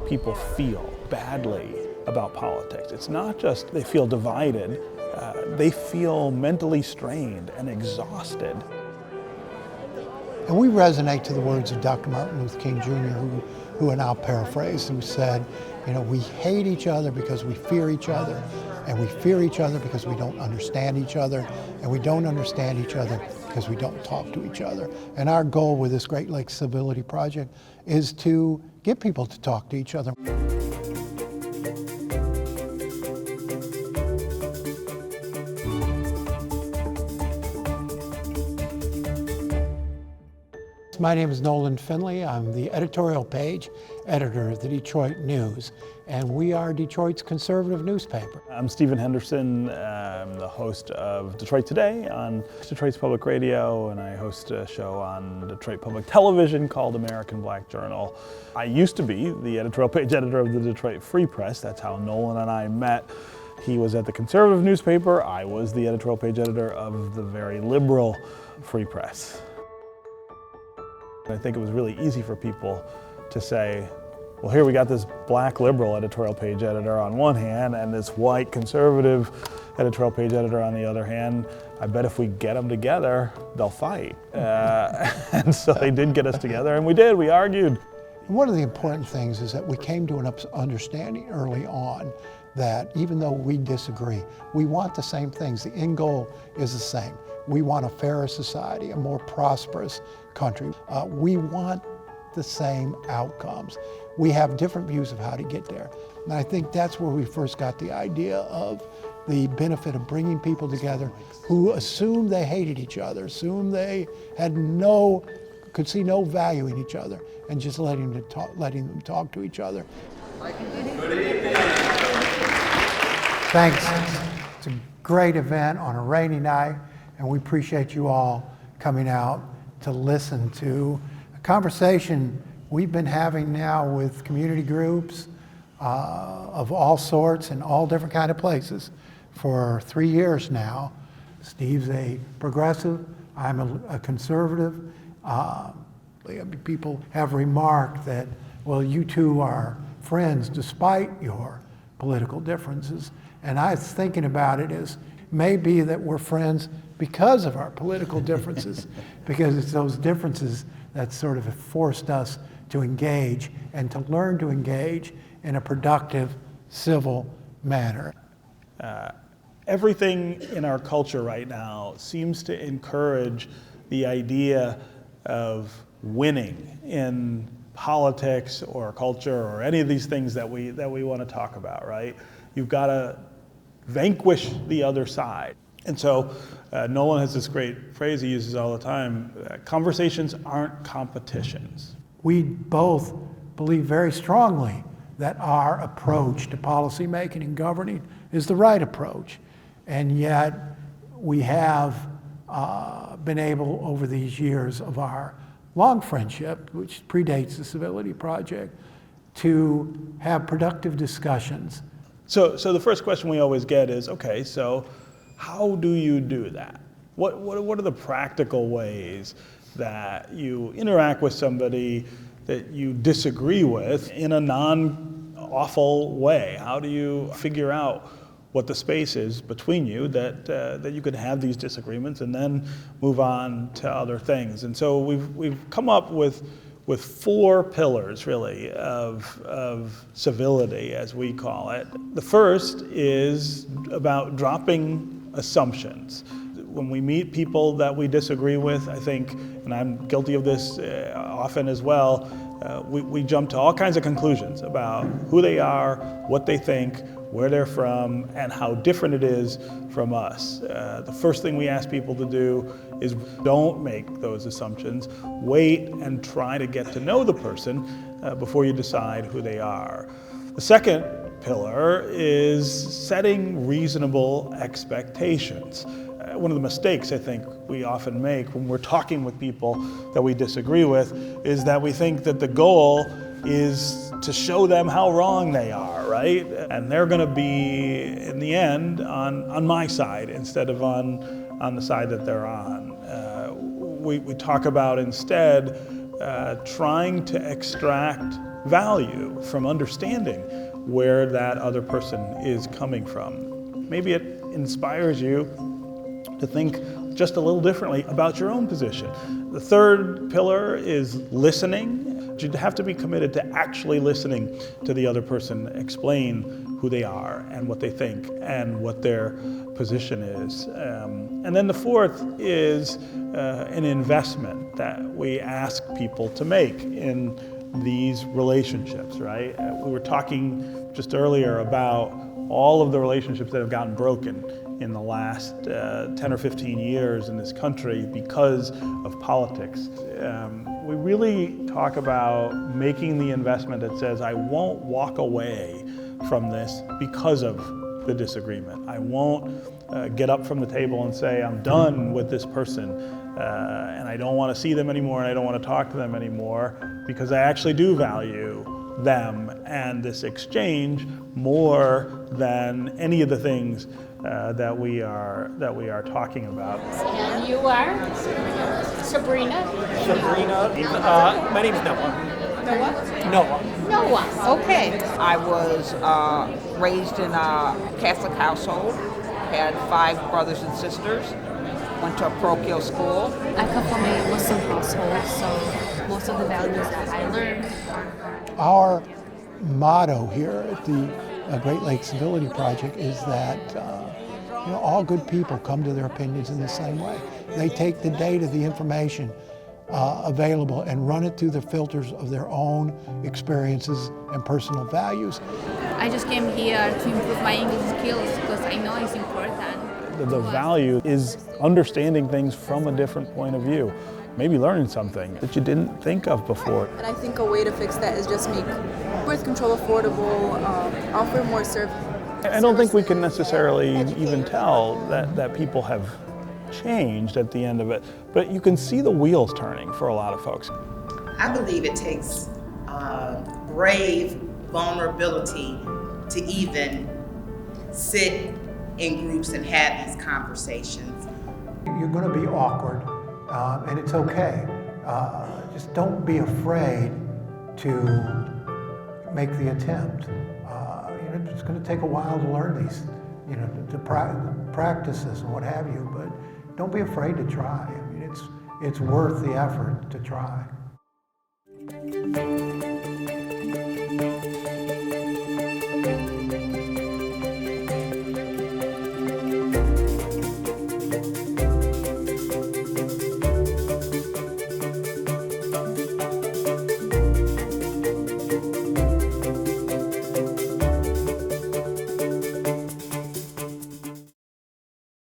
people feel badly about politics. It's not just they feel divided, they feel mentally strained and exhausted. And we resonate to the words of Dr. Martin Luther King Jr., who and I'll paraphrase, who said, we hate each other because we fear each other, and we fear each other because we don't understand each other, and we don't understand each other because we don't talk to each other. And our goal with this Great Lakes Civility Project is to get people to talk to each other. My name is Nolan Finley. I'm the editorial page editor of the Detroit News, and we are Detroit's conservative newspaper. I'm Stephen Henderson. I'm the host of Detroit Today on Detroit's Public Radio, and I host a show on Detroit Public Television called American Black Journal. I used to be the editorial page editor of the Detroit Free Press. That's how Nolan and I met. He was at the conservative newspaper. I was the editorial page editor of the very liberal Free Press. I think it was really easy for people to say, well, here we got this black liberal editorial page editor on one hand and this white conservative editorial page editor on the other hand. I bet if we get them together, they'll fight. And so they did get us together, and we did, we argued. And one of the important things is that we came to an understanding early on that even though we disagree, we want the same things. The end goal is the same. We want a fairer society, a more prosperous country. We want the same outcomes. We have different views of how to get there. And I think that's where we first got the idea of the benefit of bringing people together who assumed they hated each other, assumed they had could see no value in each other, and just letting them talk to each other. Good evening. Thanks. It's a great event on a rainy night, and we appreciate you all coming out to listen to a conversation we've been having now with community groups of all sorts and all different kind of places for 3 years now. Steve's a progressive, I'm a conservative. People have remarked that, well, you two are friends despite your political differences. And I was thinking about it as maybe that we're friends because of our political differences, because it's those differences that sort of have forced us to engage and to learn to engage in a productive, civil manner. Everything in our culture right now seems to encourage the idea of winning in politics or culture or any of these things that we want to talk about, right? You've got to vanquish the other side. And so Nolan has this great phrase he uses all the time, conversations aren't competitions. We both believe very strongly that our approach to policy making and governing is the right approach. And yet we have been able over these years of our long friendship, which predates the Civility Project, to have productive discussions. So the first question we always get is, okay, so how do you do that? What are the practical ways that you interact with somebody that you disagree with in a non-awful way? How do you figure out what the space is between you that you could have these disagreements and then move on to other things? And so we've come up with 4 pillars, really, of civility, as we call it. The first is about dropping assumptions. When we meet people that we disagree with, I think, and I'm guilty of this often as well, we jump to all kinds of conclusions about who they are, what they think, where they're from, and how different it is from us. The first thing we ask people to do is don't make those assumptions. Wait and try to get to know the person before you decide who they are. The second pillar is setting reasonable expectations. One of the mistakes I think we often make when we're talking with people that we disagree with is that we think that the goal is to show them how wrong they are, right? And they're going to be, in the end, on my side instead of on the side that they're on. We talk about instead trying to extract value from understanding where that other person is coming from. Maybe it inspires you to think just a little differently about your own position. The third pillar is listening. You have to be committed to actually listening to the other person explain who they are and what they think and what their position is. And then the fourth is an investment that we ask people to make in these relationships, right? We were talking just earlier about all of the relationships that have gotten broken in the last 10 or 15 years in this country because of politics. We really talk about making the investment that says, I won't walk away from this because of the disagreement. I won't get up from the table and say, I'm done with this person, and I don't want to see them anymore, and I don't want to talk to them anymore, because I actually do value them and this exchange more than any of the things that we are talking about. And you are? Sabrina? Sabrina. My name's Noah. Noah? Noah. Noah, okay. I was raised in a Catholic household, had 5 brothers and sisters, went to a parochial school. I come from a Muslim household, so most of the values that I learned. Our motto here at the Great Lakes Civility Project is that all good people come to their opinions in the same way. They take the data, the information available, and run it through the filters of their own experiences and personal values. I just came here to improve my English skills because I know it's important. The value is understanding things from a different point of view. Maybe learning something that you didn't think of before. And I think a way to fix that is just make birth control affordable, offer more services. I don't think we can necessarily even tell that people have changed at the end of it, but you can see the wheels turning for a lot of folks. I believe it takes brave vulnerability to even sit in groups and have these conversations. You're going to be awkward, and it's okay. Just don't be afraid to make the attempt. It's going to take a while to learn these, to practice this and what have you, but don't be afraid to try. It's worth the effort to try.